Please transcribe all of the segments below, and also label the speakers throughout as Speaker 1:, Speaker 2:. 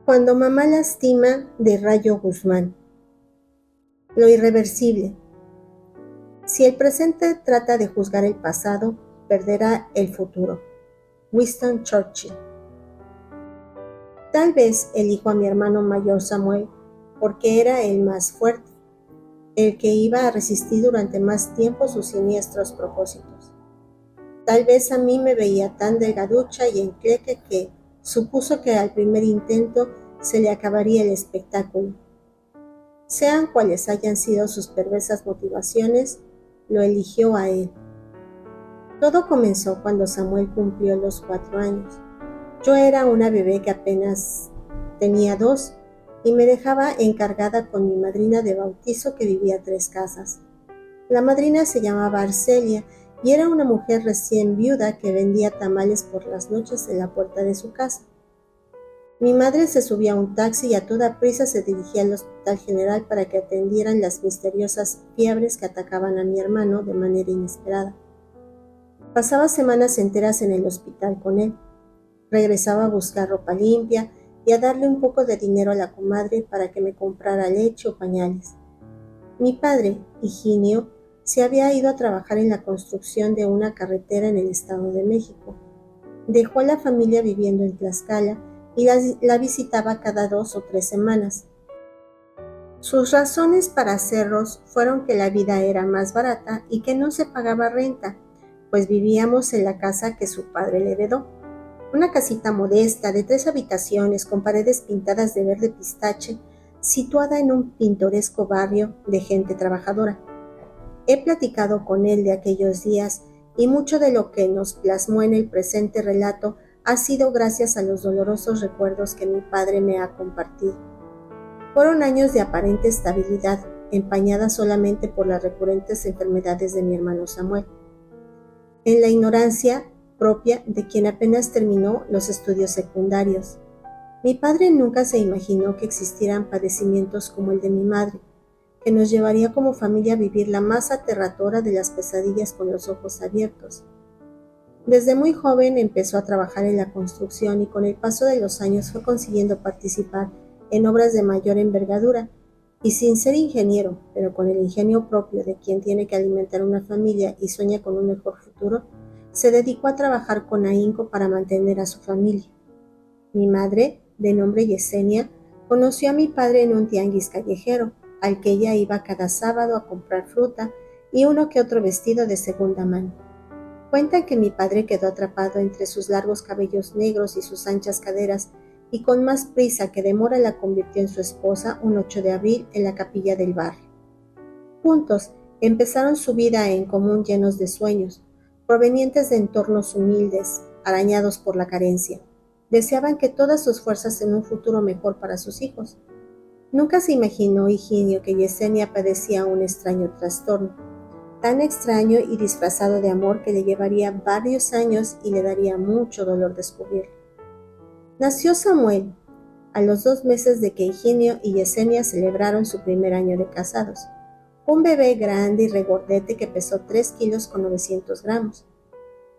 Speaker 1: Cuando mamá lastima, de Rayo Guzmán. Lo irreversible. Si el presente trata de juzgar el pasado, perderá el futuro. Winston Churchill. Tal vez elijo a mi hermano mayor Samuel porque era el más fuerte, el que iba a resistir durante más tiempo sus siniestros propósitos. Tal vez a mí me veía tan delgaducha y encleque que supuso que al primer intento se le acabaría el espectáculo. Sean cuales hayan sido sus perversas motivaciones, lo eligió a él. Todo comenzó cuando Samuel cumplió los 4 años. Yo era una bebé que apenas tenía 2 y me dejaba encargada con mi madrina de bautizo que vivía a 3 casas. La madrina se llamaba Arcelia y era una mujer recién viuda que vendía tamales por las noches en la puerta de su casa. Mi madre se subía a un taxi y a toda prisa se dirigía al Hospital General para que atendieran las misteriosas fiebres que atacaban a mi hermano de manera inesperada. Pasaba semanas enteras en el hospital con él. Regresaba a buscar ropa limpia y a darle un poco de dinero a la comadre para que me comprara leche o pañales. Mi padre, Higinio, se había ido a trabajar en la construcción de una carretera en el Estado de México. Dejó a la familia viviendo en Tlaxcala y la visitaba cada 2 o 3 semanas. Sus razones para hacerlos fueron que la vida era más barata y que no se pagaba renta, pues vivíamos en la casa que su padre le heredó. Una casita modesta de 3 habitaciones con paredes pintadas de verde pistache, situada en un pintoresco barrio de gente trabajadora. He platicado con él de aquellos días y mucho de lo que nos plasmó en el presente relato ha sido gracias a los dolorosos recuerdos que mi padre me ha compartido. Fueron años de aparente estabilidad, empañadas solamente por las recurrentes enfermedades de mi hermano Samuel. En la ignorancia propia de quien apenas terminó los estudios secundarios. Mi padre nunca se imaginó que existieran padecimientos como el de mi madre, que nos llevaría como familia a vivir la más aterradora de las pesadillas con los ojos abiertos. Desde muy joven empezó a trabajar en la construcción y con el paso de los años fue consiguiendo participar en obras de mayor envergadura, y sin ser ingeniero, pero con el ingenio propio de quien tiene que alimentar una familia y sueña con un mejor futuro, se dedicó a trabajar con ahínco para mantener a su familia. Mi madre, de nombre Yesenia, conoció a mi padre en un tianguis callejero, al que ella iba cada sábado a comprar fruta y uno que otro vestido de segunda mano. Cuentan que mi padre quedó atrapado entre sus largos cabellos negros y sus anchas caderas, y con más prisa que demora la convirtió en su esposa un 8 de abril en la capilla del barrio. Juntos empezaron su vida en común llenos de sueños, provenientes de entornos humildes, arañados por la carencia. Deseaban que todas sus fuerzas en un futuro mejor para sus hijos. Nunca se imaginó Higinio que Yesenia padecía un extraño trastorno, tan extraño y disfrazado de amor que le llevaría varios años y le daría mucho dolor descubrirlo. Nació Samuel a los 2 meses de que Higinio y Yesenia celebraron su primer año de casados. Un bebé grande y regordete que pesó 3 kilos con 900 gramos.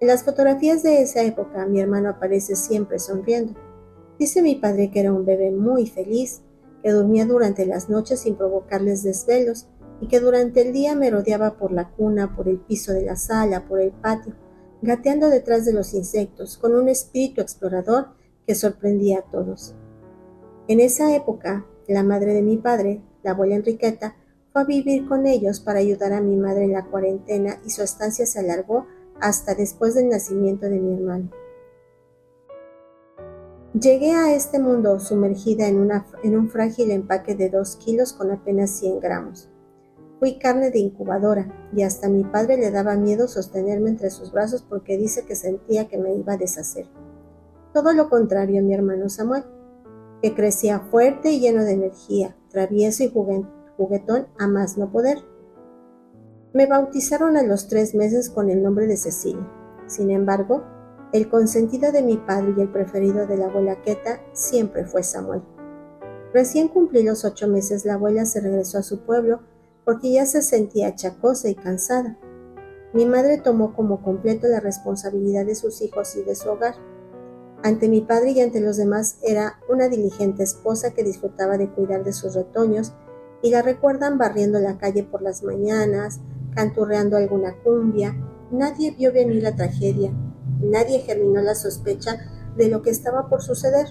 Speaker 1: En las fotografías de esa época mi hermano aparece siempre sonriendo. Dice mi padre que era un bebé muy feliz, que dormía durante las noches sin provocarles desvelos y que durante el día merodeaba por la cuna, por el piso de la sala, por el patio, gateando detrás de los insectos, con un espíritu explorador que sorprendía a todos. En esa época, la madre de mi padre, la abuela Enriqueta, fue a vivir con ellos para ayudar a mi madre en la cuarentena y su estancia se alargó hasta después del nacimiento de mi hermano. Llegué a este mundo sumergida en un frágil empaque de 2 kilos con apenas 100 gramos. Fui carne de incubadora y hasta a mi padre le daba miedo sostenerme entre sus brazos porque dice que sentía que me iba a deshacer. Todo lo contrario a mi hermano Samuel, que crecía fuerte y lleno de energía, travieso y juguetón a más no poder. Me bautizaron a los 3 meses con el nombre de Cecilia. Sin embargo, el consentido de mi padre y el preferido de la abuela Queta siempre fue Samuel. Recién cumplí los 8 meses, la abuela se regresó a su pueblo porque ya se sentía achacosa y cansada. Mi madre tomó como completo la responsabilidad de sus hijos y de su hogar. Ante mi padre y ante los demás era una diligente esposa que disfrutaba de cuidar de sus retoños, y la recuerdan barriendo la calle por las mañanas, canturreando alguna cumbia. Nadie vio venir la tragedia, nadie germinó la sospecha de lo que estaba por suceder.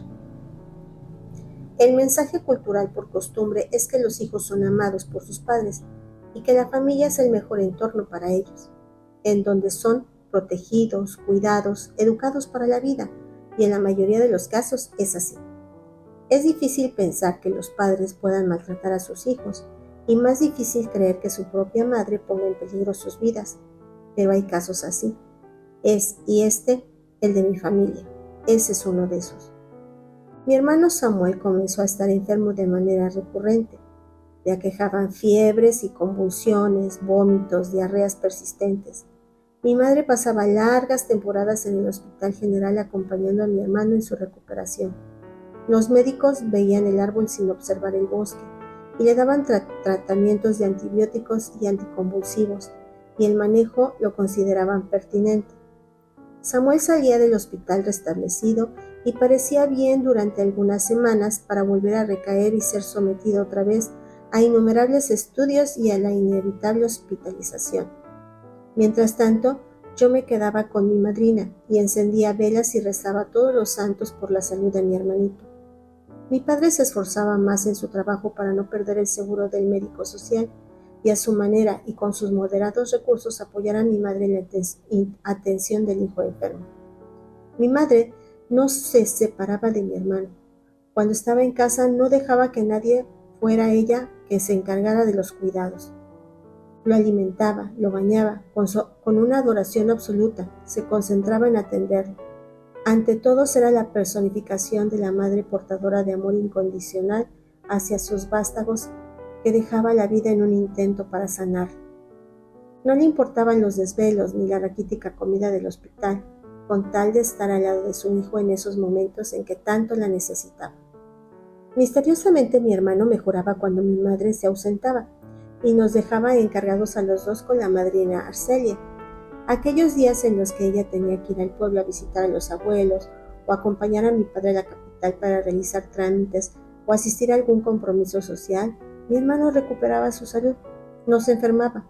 Speaker 1: El mensaje cultural por costumbre es que los hijos son amados por sus padres y que la familia es el mejor entorno para ellos, en donde son protegidos, cuidados, educados para la vida, y en la mayoría de los casos es así. Es difícil pensar que los padres puedan maltratar a sus hijos, y más difícil creer que su propia madre ponga en peligro sus vidas, pero hay casos así. El de mi familia, ese es uno de esos. Mi hermano Samuel comenzó a estar enfermo de manera recurrente. Le aquejaban fiebres y convulsiones, vómitos, diarreas persistentes. Mi madre pasaba largas temporadas en el Hospital General acompañando a mi hermano en su recuperación. Los médicos veían el árbol sin observar el bosque y le daban tratamientos de antibióticos y anticonvulsivos, y el manejo lo consideraban pertinente. Samuel salía del hospital restablecido y parecía bien durante algunas semanas para volver a recaer y ser sometido otra vez a innumerables estudios y a la inevitable hospitalización. Mientras tanto, yo me quedaba con mi madrina y encendía velas y rezaba todos los santos por la salud de mi hermanito. Mi padre se esforzaba más en su trabajo para no perder el seguro del médico social, y a su manera y con sus moderados recursos apoyar a mi madre en la atención del hijo enfermo. Mi madre no se separaba de mi hermano. Cuando estaba en casa no dejaba que nadie fuera ella que se encargara de los cuidados. Lo alimentaba, lo bañaba, con una adoración absoluta, se concentraba en atenderlo. Ante todos era la personificación de la madre portadora de amor incondicional hacia sus vástagos, que dejaba la vida en un intento para sanar. No le importaban los desvelos ni la raquítica comida del hospital, con tal de estar al lado de su hijo en esos momentos en que tanto la necesitaba. Misteriosamente mi hermano mejoraba cuando mi madre se ausentaba y nos dejaba encargados a los dos con la madrina Arcelia. Aquellos días en los que ella tenía que ir al pueblo a visitar a los abuelos o acompañar a mi padre a la capital para realizar trámites o asistir a algún compromiso social, mi hermano recuperaba su salud, no se enfermaba,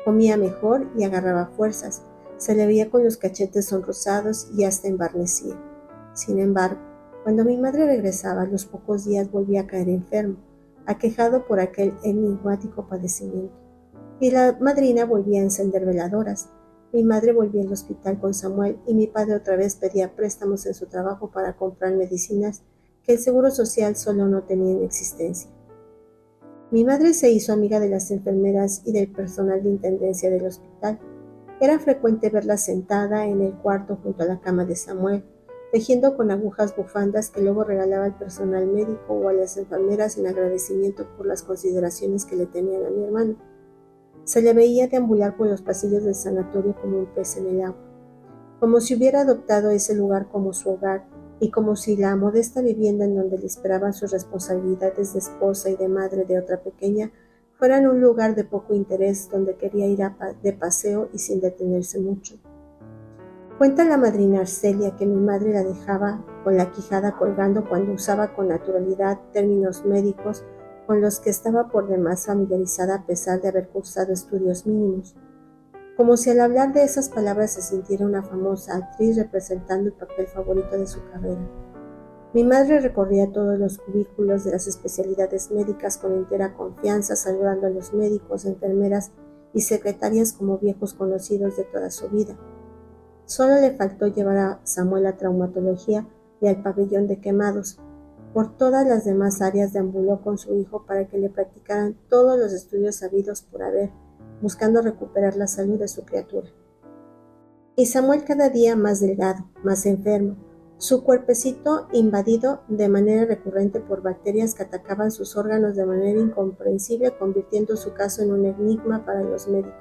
Speaker 1: comía mejor y agarraba fuerzas, se le veía con los cachetes sonrosados y hasta embarnecía. Sin embargo, cuando mi madre regresaba, a los pocos días volvía a caer enfermo, aquejado por aquel enigmático padecimiento, y la madrina volvía a encender veladoras. Mi madre volvía al hospital con Samuel y mi padre otra vez pedía préstamos en su trabajo para comprar medicinas que el Seguro Social solo no tenía en existencia. Mi madre se hizo amiga de las enfermeras y del personal de intendencia del hospital. Era frecuente verla sentada en el cuarto junto a la cama de Samuel, tejiendo con agujas bufandas que luego regalaba al personal médico o a las enfermeras en agradecimiento por las consideraciones que le tenían a mi hermano. Se le veía deambular por los pasillos del sanatorio como un pez en el agua, como si hubiera adoptado ese lugar como su hogar y como si la modesta vivienda en donde le esperaban sus responsabilidades de esposa y de madre de otra pequeña fueran un lugar de poco interés donde quería ir de paseo y sin detenerse mucho. Cuenta la madrina Arcelia que mi madre la dejaba con la quijada colgando cuando usaba con naturalidad términos médicos con los que estaba por demás familiarizada a pesar de haber cursado estudios mínimos, como si al hablar de esas palabras se sintiera una famosa actriz representando el papel favorito de su carrera. Mi madre recorría todos los cubículos de las especialidades médicas con entera confianza, saludando a los médicos, enfermeras y secretarias como viejos conocidos de toda su vida. Solo le faltó llevar a Samuel a traumatología y al pabellón de quemados. Por todas las demás áreas deambuló con su hijo para que le practicaran todos los estudios habidos por haber, buscando recuperar la salud de su criatura. Y Samuel cada día más delgado, más enfermo, su cuerpecito invadido de manera recurrente por bacterias que atacaban sus órganos de manera incomprensible, convirtiendo su caso en un enigma para los médicos.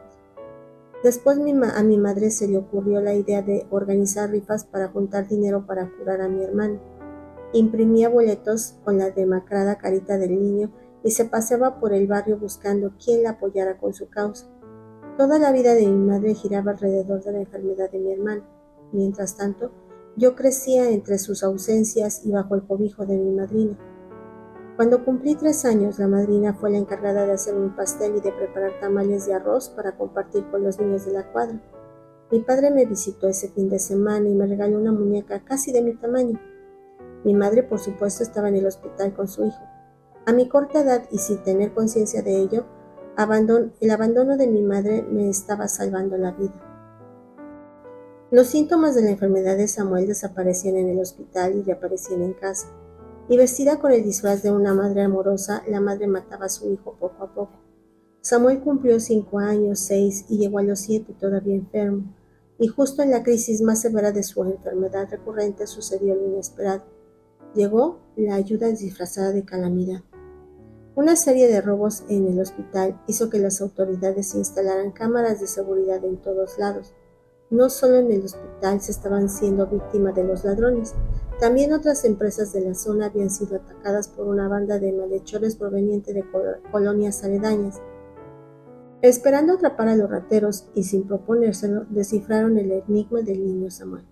Speaker 1: Después a mi madre se le ocurrió la idea de organizar rifas para juntar dinero para curar a mi hermano. Imprimía boletos con la demacrada carita del niño y se paseaba por el barrio buscando quién la apoyara con su causa. Toda la vida de mi madre giraba alrededor de la enfermedad de mi hermano. Mientras tanto, Yo crecía entre sus ausencias y bajo el cobijo de mi madrina. Cuando cumplí 3 años, la madrina fue la encargada de hacer un pastel y de preparar tamales de arroz para compartir con los niños de la cuadra. Mi padre me visitó ese fin de semana y me regaló una muñeca casi de mi tamaño. Mi madre, por supuesto, estaba en el hospital con su hijo. A mi corta edad y sin tener conciencia de ello, el abandono de mi madre me estaba salvando la vida. Los síntomas de la enfermedad de Samuel desaparecían en el hospital y reaparecían en casa. Y vestida con el disfraz de una madre amorosa, la madre mataba a su hijo poco a poco. Samuel cumplió 5 años, 6 y llegó a los 7 todavía enfermo. Y justo en la crisis más severa de su enfermedad recurrente sucedió lo inesperado. Llegó la ayuda disfrazada de calamidad. Una serie de robos en el hospital hizo que las autoridades instalaran cámaras de seguridad en todos lados. No solo en el hospital se estaban siendo víctimas de los ladrones, también otras empresas de la zona habían sido atacadas por una banda de malhechores proveniente de colonias aledañas. Esperando atrapar a los rateros y sin proponérselo, descifraron el enigma del niño Samuel.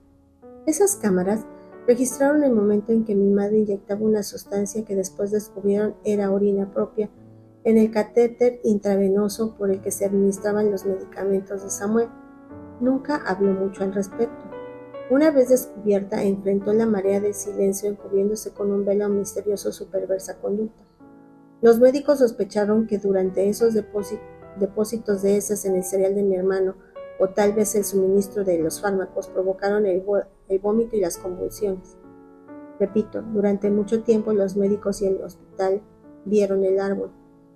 Speaker 1: Esas cámaras registraron el momento en que mi madre inyectaba una sustancia que después descubrieron era orina propia en el catéter intravenoso por el que se administraban los medicamentos de Samuel. Nunca habló mucho al respecto. Una vez descubierta, enfrentó la marea del silencio encubriéndose con un velo misterioso su perversa conducta. Los médicos sospecharon que durante esos depósitos de heces en el cereal de mi hermano, o tal vez el suministro de los fármacos, provocaron el vómito y las convulsiones. Repito, durante mucho tiempo los médicos y el hospital vieron el árbol,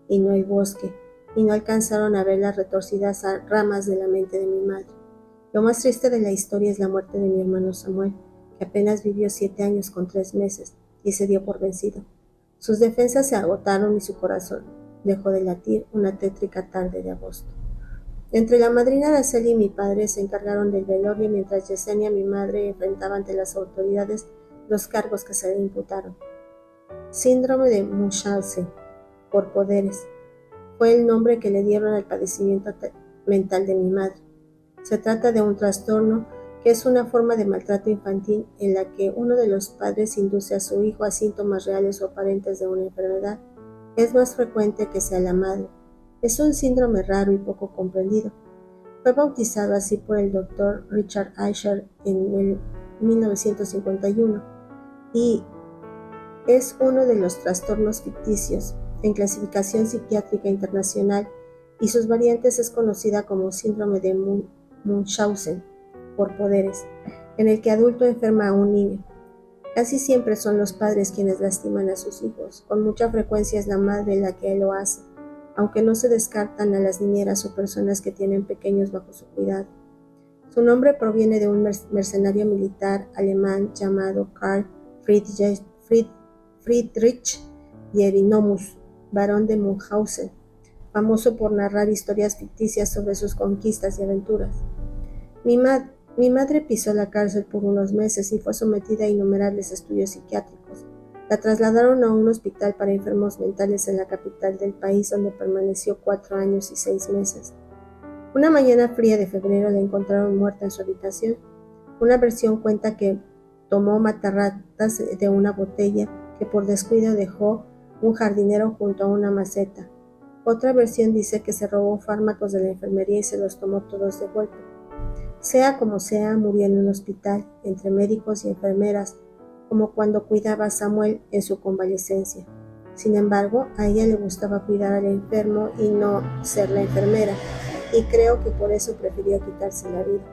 Speaker 1: y no el bosque, y no alcanzaron a ver las retorcidas ramas de la mente de mi madre. Lo más triste de la historia es la muerte de mi hermano Samuel, que apenas vivió 7 años con 3 meses, y se dio por vencido. Sus defensas se agotaron y su corazón dejó de latir una tétrica tarde de agosto. Entre la madrina Araceli y mi padre se encargaron del velorio mientras Yesenia, mi madre, enfrentaba ante las autoridades los cargos que se le imputaron. Síndrome de Munchausen, por poderes, fue el nombre que le dieron al padecimiento mental de mi madre. Se trata de un trastorno que es una forma de maltrato infantil en la que uno de los padres induce a su hijo a síntomas reales o aparentes de una enfermedad. Es más frecuente que sea la madre. Es un síndrome raro y poco comprendido. Fue bautizado así por el Dr. Richard Eicher en 1951 y es uno de los trastornos ficticios en clasificación psiquiátrica internacional y sus variantes es conocida como síndrome de Munchausen, por poderes, en el que adulto enferma a un niño. Casi siempre son los padres quienes lastiman a sus hijos, con mucha frecuencia es la madre la que lo hace, aunque no se descartan a las niñeras o personas que tienen pequeños bajo su cuidado. Su nombre proviene de un mercenario militar alemán llamado Karl Friedrich Jerinomus, barón de Munchausen, famoso por narrar historias ficticias sobre sus conquistas y aventuras. Mi madre pisó la cárcel por unos meses y fue sometida a innumerables estudios psiquiátricos. La trasladaron a un hospital para enfermos mentales en la capital del país, donde permaneció 4 años y 6 meses. Una mañana fría de febrero la encontraron muerta en su habitación. Una versión cuenta que tomó matarratas de una botella que por descuido dejó un jardinero junto a una maceta. Otra versión dice que se robó fármacos de la enfermería y se los tomó todos de golpe. Sea como sea, murió en un hospital, entre médicos y enfermeras, como cuando cuidaba a Samuel en su convalecencia. Sin embargo, a ella le gustaba cuidar al enfermo y no ser la enfermera, y creo que por eso prefirió quitarse la vida.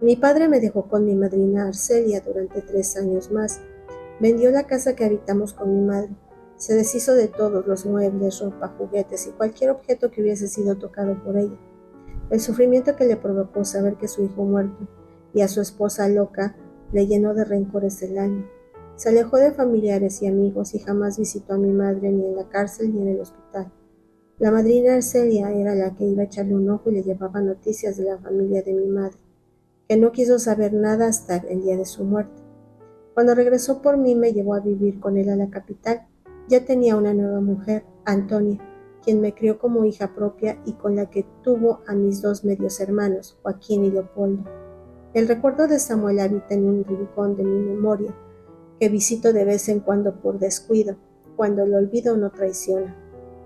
Speaker 1: Mi padre me dejó con mi madrina Arcelia durante 3 años más. Vendió la casa que habitamos con mi madre. Se deshizo de todos los muebles, ropa, juguetes y cualquier objeto que hubiese sido tocado por ella. El sufrimiento que le provocó saber que su hijo muerto y a su esposa loca le llenó de rencores el alma. Se alejó de familiares y amigos y jamás visitó a mi madre ni en la cárcel ni en el hospital. La madrina Arcelia era la que iba a echarle un ojo y le llevaba noticias de la familia de mi madre, que no quiso saber nada hasta el día de su muerte. Cuando regresó por mí me llevó a vivir con él a la capital. Ya tenía una nueva mujer, Antonia, quien me crió como hija propia y con la que tuvo a mis 2 medios hermanos, Joaquín y Leopoldo. El recuerdo de Samuel habita en un rincón de mi memoria, que visito de vez en cuando por descuido, cuando el olvido no traiciona.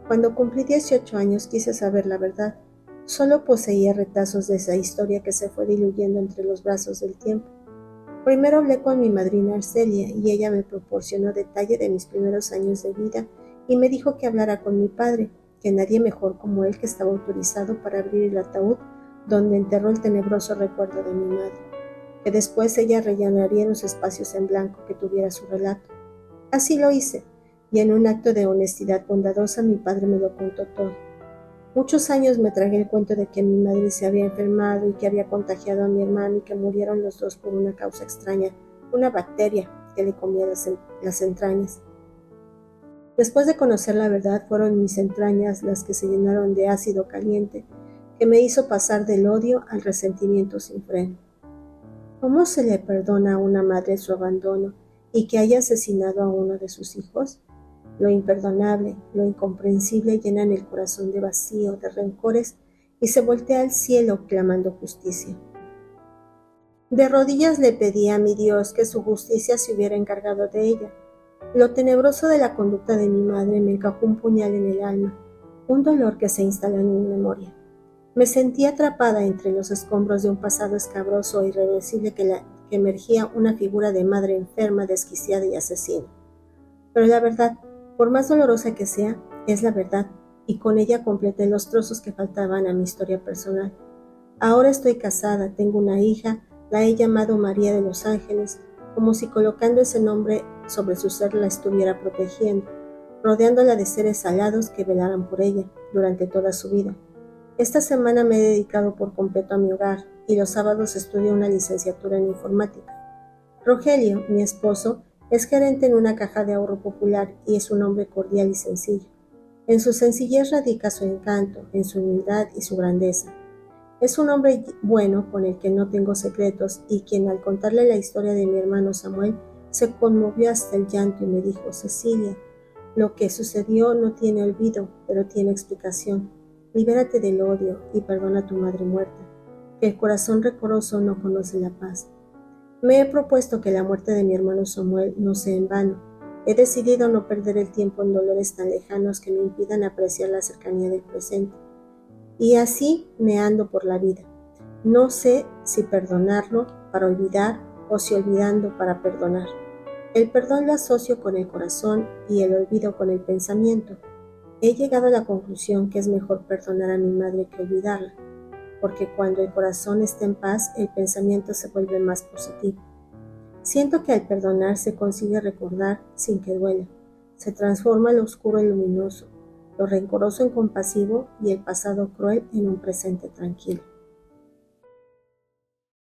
Speaker 1: Cuando cumplí 18 años quise saber la verdad. Solo poseía retazos de esa historia que se fue diluyendo entre los brazos del tiempo. Primero hablé con mi madrina Arcelia y ella me proporcionó detalle de mis primeros años de vida y me dijo que hablara con mi padre, que nadie mejor como él que estaba autorizado para abrir el ataúd donde enterró el tenebroso recuerdo de mi madre, que después ella rellenaría los espacios en blanco que tuviera su relato. Así lo hice, y en un acto de honestidad bondadosa mi padre me lo contó todo. Muchos años me tragué el cuento de que mi madre se había enfermado y que había contagiado a mi hermano y que murieron los dos por una causa extraña, una bacteria que le comía las entrañas. Después de conocer la verdad, fueron mis entrañas las que se llenaron de ácido caliente, que me hizo pasar del odio al resentimiento sin freno. ¿Cómo se le perdona a una madre su abandono y que haya asesinado a uno de sus hijos? Lo imperdonable, lo incomprensible llenan el corazón de vacío, de rencores, y se voltea al cielo clamando justicia. De rodillas le pedí a mi Dios que su justicia se hubiera encargado de ella. Lo tenebroso de la conducta de mi madre me encajó un puñal en el alma, un dolor que se instaló en mi memoria. Me sentí atrapada entre los escombros de un pasado escabroso e irreversible que emergía una figura de madre enferma, desquiciada y asesina. Pero la verdad, por más dolorosa que sea, es la verdad, y con ella completé los trozos que faltaban a mi historia personal. Ahora estoy casada, tengo una hija, la he llamado María de los Ángeles, como si colocando ese nombre sobre su ser la estuviera protegiendo, rodeándola de seres alados que velaran por ella durante toda su vida. Esta semana me he dedicado por completo a mi hogar y los sábados estudio una licenciatura en informática. Rogelio, mi esposo, es gerente en una caja de ahorro popular y es un hombre cordial y sencillo. En su sencillez radica su encanto, en su humildad y su grandeza. Es un hombre bueno con el que no tengo secretos y quien al contarle la historia de mi hermano Samuel se conmovió hasta el llanto y me dijo: Cecilia, lo que sucedió no tiene olvido, pero tiene explicación. Libérate del odio y perdona a tu madre muerta, que el corazón recoroso no conoce la paz. Me he propuesto que la muerte de mi hermano Samuel no sea en vano. He decidido no perder el tiempo en dolores tan lejanos que me impidan apreciar la cercanía del presente. Y así me ando por la vida. No sé si perdonarlo para olvidar o si olvidando para perdonar. El perdón lo asocio con el corazón y el olvido con el pensamiento. He llegado a la conclusión que es mejor perdonar a mi madre que olvidarla, porque cuando el corazón está en paz, el pensamiento se vuelve más positivo. Siento que al perdonar se consigue recordar sin que duela. Se transforma lo oscuro en luminoso, lo rencoroso en compasivo y el pasado cruel en un presente tranquilo.